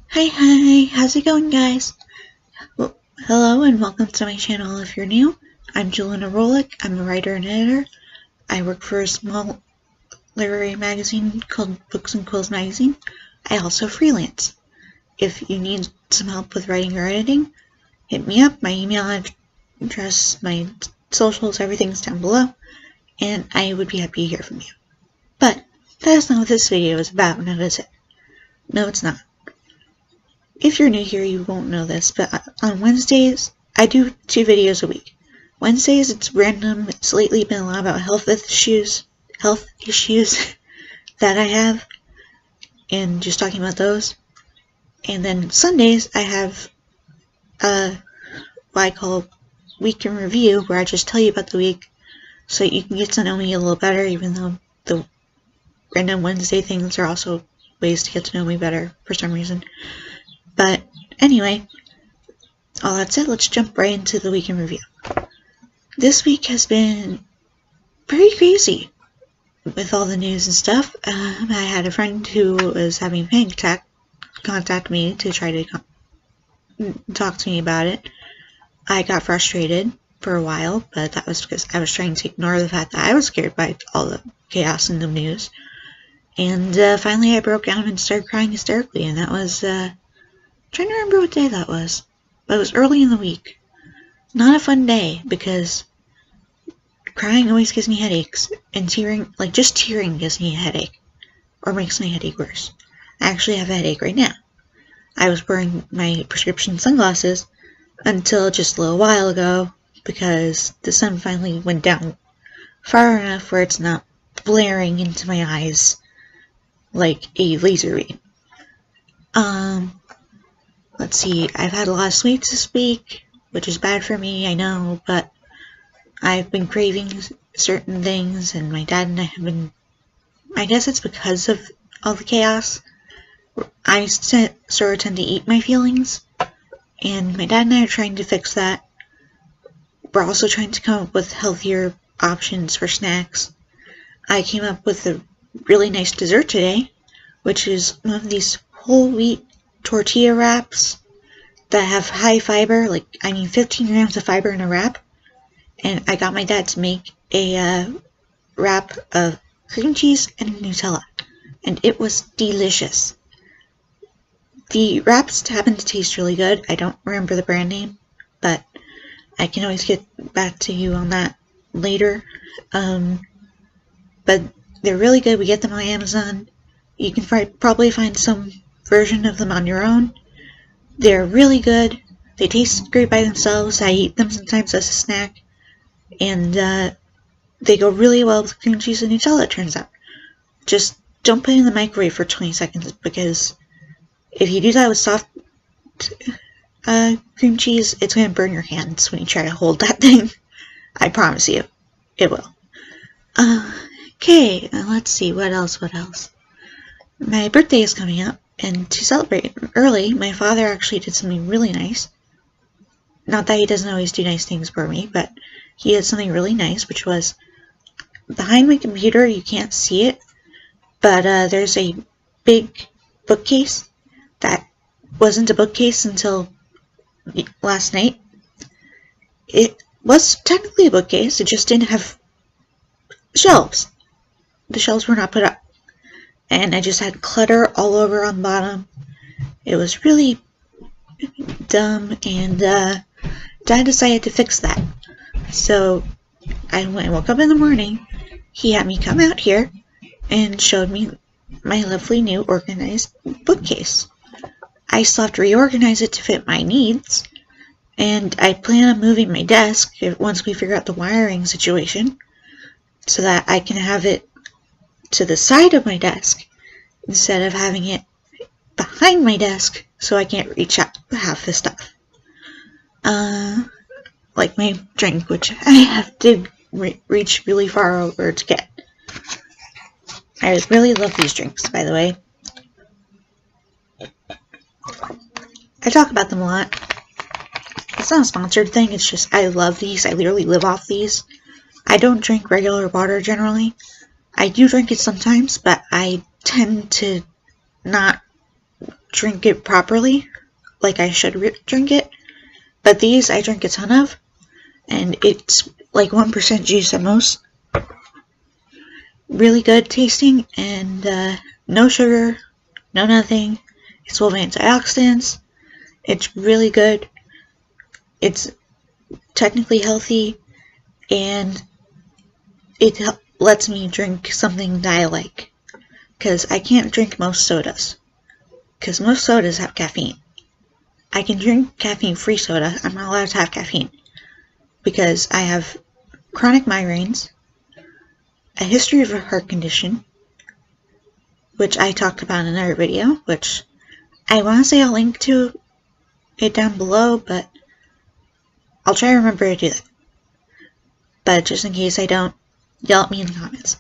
Hi, how's it going, guys? Well, hello and welcome to my channel if you're new. I'm jalunaberry. I'm a writer and editor. I work for a small literary magazine called Books and Quills Magazine. I also freelance. If you need some help with writing or editing, hit me up. My email address, my socials, everything's down below, and I would be happy to hear from you. But that is not what this video is about, now is it? No, it's not. If you're new here, you won't know this, but on Wednesdays, I do 2 videos a week. Wednesdays, it's random. It's lately been a lot about health issues that I have, and just talking about those. And then Sundays, I have what I call Week in Review, where I just tell you about the week so you can get to know me a little better, even though the random Wednesday things are also ways to get to know me better for some reason. But anyway, all that said, let's jump right into the week in review. This week has been pretty crazy with all the news and stuff. I had a friend who was having a panic attack contact me to try to talk to me about it. I got frustrated for a while, but that was because I was trying to ignore the fact that I was scared by all the chaos in the news. And finally I broke down and started crying hysterically, and that was trying to remember what day that was, but it was early in the week. Not a fun day, because crying always gives me headaches, and just tearing gives me a headache, or makes my headache worse. I actually have a headache right now. I was wearing my prescription sunglasses until just a little while ago, because the sun finally went down far enough where it's not blaring into my eyes like a laser beam. Let's see, I've had a lot of sweets this week, which is bad for me, I know, but I've been craving certain things, and my dad and I have been, I guess it's because of all the chaos, I sort of tend to eat my feelings, and my dad and I are trying to fix that. We're also trying to come up with healthier options for snacks. I came up with a really nice dessert today, which is one of these whole wheat tortilla wraps that have high fiber, 15 grams of fiber in a wrap. And I got my dad to make a wrap of cream cheese and Nutella, and it was delicious. The wraps happen to taste really good. I don't remember the brand name, but I can always get back to you on that later. But they're really good. We get them on Amazon. You can probably find some version of them on your own. They're really good. They taste great by themselves. I eat them sometimes as a snack. And they go really well with cream cheese and Nutella, it turns out. Just don't put it in the microwave for 20 seconds, because if you do that with soft cream cheese, it's going to burn your hands when you try to hold that thing. I promise you, it will. Okay, let's see, what else? My birthday is coming up, and to celebrate early, my father actually did something really nice. Not that he doesn't always do nice things for me, but he did something really nice, which was behind my computer. You can't see it, but there's a big bookcase that wasn't a bookcase until last night. It was technically a bookcase, it just didn't have shelves. The shelves were not put up, and I just had clutter all over on the bottom. It was really dumb, and Dad decided to fix that. So when I woke up in the morning, he had me come out here and showed me my lovely new organized bookcase. I still have to reorganize it to fit my needs, and I plan on moving my desk once we figure out the wiring situation, so that I can have it to the side of my desk instead of having it behind my desk so I can't reach out half the stuff. Like my drink, which I have to reach really far over to get. I really love these drinks, by the way. I talk about them a lot. It's not a sponsored thing, it's just I love these. I literally live off these. I don't drink regular water generally. I do drink it sometimes, but I tend to not drink it properly, like I should drink it. But these I drink a ton of, and it's like 1% juice at most. Really good tasting, and no sugar, no nothing. It's full of antioxidants. It's really good. It's technically healthy, and it lets me drink something that I like. Because I can't drink most sodas. Because most sodas have caffeine. I can drink caffeine-free soda. I'm not allowed to have caffeine. Because I have chronic migraines, a history of a heart condition, which I talked about in another video, which I want to say I'll link to it down below, but I'll try to remember to do that. But just in case I don't, yell at me in the comments.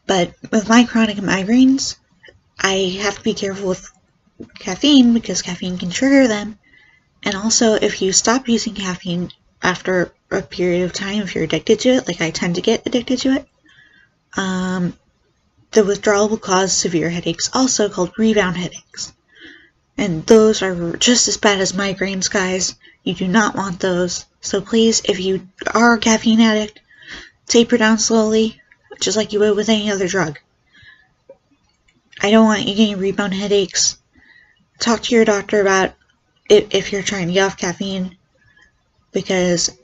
But with my chronic migraines, I have to be careful with caffeine because caffeine can trigger them. And also, if you stop using caffeine after a period of time, if you're addicted to it, like I tend to get addicted to it, the withdrawal will cause severe headaches, also called rebound headaches. And those are just as bad as migraines, guys. You do not want those. So please, if you are a caffeine addict, taper down slowly, just like you would with any other drug. I don't want you getting rebound headaches. Talk to your doctor about it if you're trying to get off caffeine, because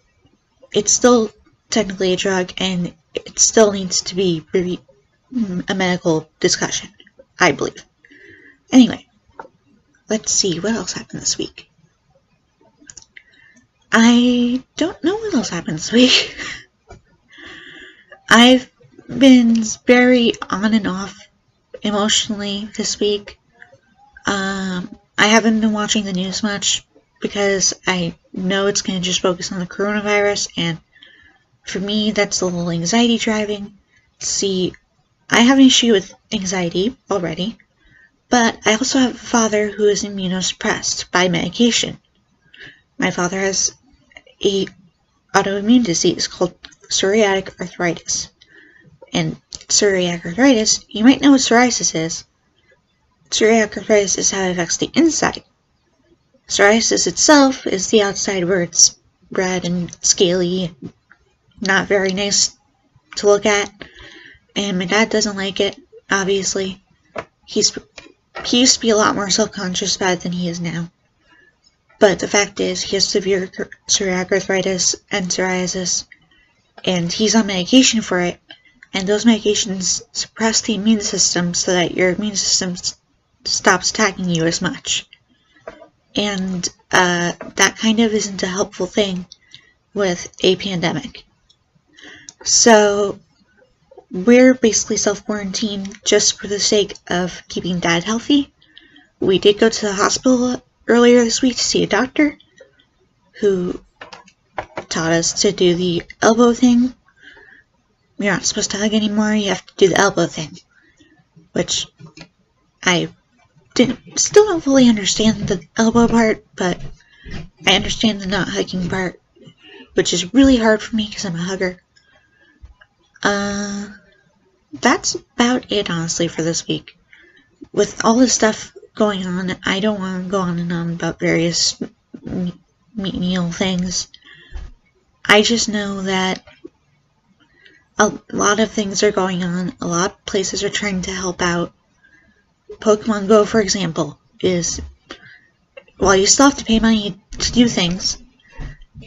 it's still technically a drug and it still needs to be a medical discussion, I believe. Anyway, let's see what else happened this week. I don't know what else happened this week. I've been very on and off emotionally this week. I haven't been watching the news much because I know it's going to just focus on the coronavirus, and for me, that's a little anxiety driving. See, I have an issue with anxiety already, but I also have a father who is immunosuppressed by medication. My father has a autoimmune disease called psoriatic arthritis. And psoriatic arthritis, you might know what psoriasis is. Psoriatic arthritis is how it affects the inside. Psoriasis itself is the outside where it's red and scaly, not very nice to look at. And my dad doesn't like it, obviously. He used to be a lot more self-conscious about it than he is now. But the fact is, he has severe psoriatic arthritis and psoriasis, and he's on medication for it. And those medications suppress the immune system so that your immune system stops attacking you as much. And that kind of isn't a helpful thing with a pandemic. So we're basically self-quarantined just for the sake of keeping Dad healthy. We did go to the hospital earlier this week to see a doctor who taught us to do the elbow thing. You're not supposed to hug anymore, you have to do the elbow thing. Which I still don't fully understand the elbow part, but I understand the not hugging part, which is really hard for me because I'm a hugger. That's about it, honestly, for this week. With all this stuff going on, I don't want to go on and on about various menial things. I just know that a lot of things are going on. A lot of places are trying to help out. Pokemon Go, for example, is, while you still have to pay money to do things,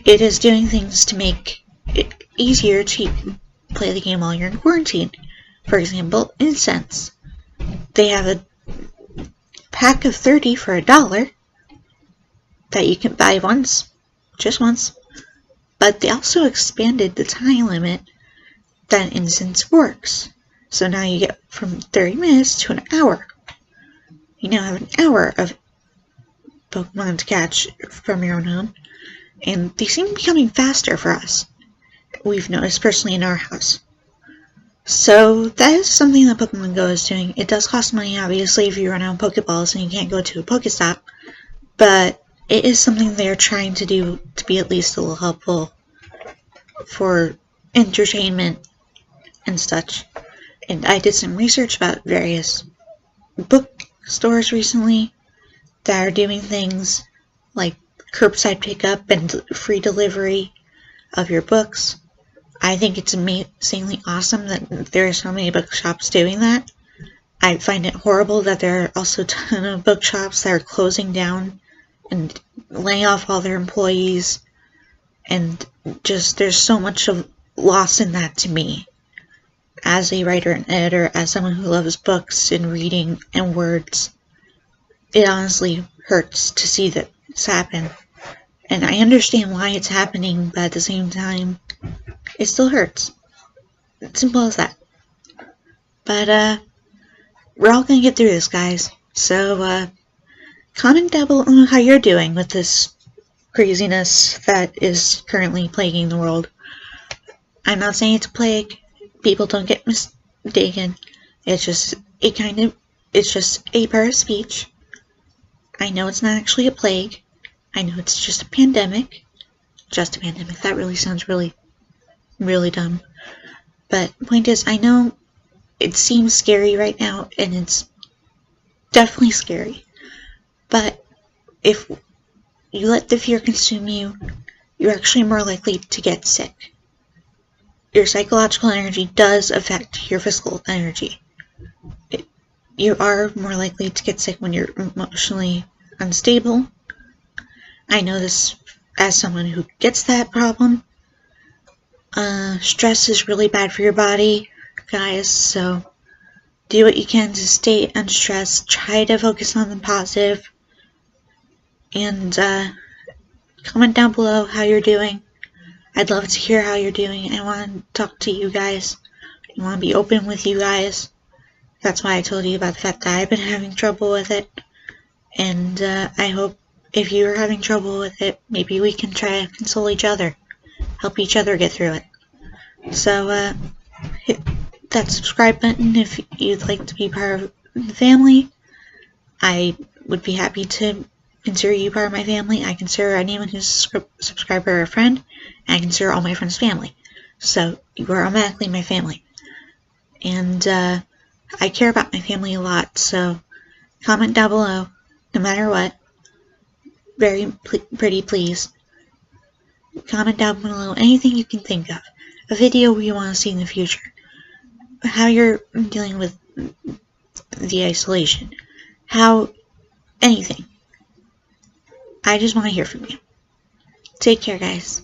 it is doing things to make it easier to play the game while you're in quarantine. For example, incense. They have a pack of 30 for $1 that you can buy once, just once, but they also expanded the time limit that incense works. So now you get from 30 minutes to an hour. You now have an hour of Pokemon to catch from your own home, and they seem to be coming faster for us. We've noticed personally in our house. So that is something that Pokemon Go is doing. It does cost money, obviously, if you run out of Pokeballs and you can't go to a Pokestop, but it is something they're trying to do to be at least a little helpful for entertainment and such. And I did some research about various bookstores recently, that are doing things like curbside pickup and free delivery of your books. I think it's amazingly awesome that there are so many bookshops doing that. I find it horrible that there are also a ton of bookshops that are closing down and laying off all their employees, and just there's so much of loss in that to me. As a writer and editor, as someone who loves books and reading and words, it honestly hurts to see this happen. And I understand why it's happening, but at the same time, it still hurts. It's simple as that. But, we're all gonna get through this, guys. So, comment down below how you're doing with this craziness that is currently plaguing the world. I'm not saying it's a plague. People don't get mistaken. It's just it's just a part of speech. I know it's not actually a plague. I know it's just a pandemic. Just a pandemic. That really sounds really, really dumb. But the point is, I know it seems scary right now, and it's definitely scary. But if you let the fear consume you, you're actually more likely to get sick. Your psychological energy does affect your physical energy. You are more likely to get sick when you're emotionally unstable. I know this as someone who gets that problem. Stress is really bad for your body, guys, so do what you can to stay unstressed. Try to focus on the positive. And comment down below how you're doing. I'd love to hear how you're doing. I want to talk to you guys. I want to be open with you guys. That's why I told you about the fact that I've been having trouble with it. And I hope if you're having trouble with it, maybe we can try to console each other. Help each other get through it. So hit that subscribe button if you'd like to be part of the family. I would be happy to consider you part of my family. I consider anyone who's a subscriber a friend, and I consider all my friends family. So you are automatically my family. And I care about my family a lot, so comment down below, no matter what. Very pretty, please. Comment down below anything you can think of. A video you want to see in the future. How you're dealing with the isolation. Anything. I just want to hear from you. Take care, guys.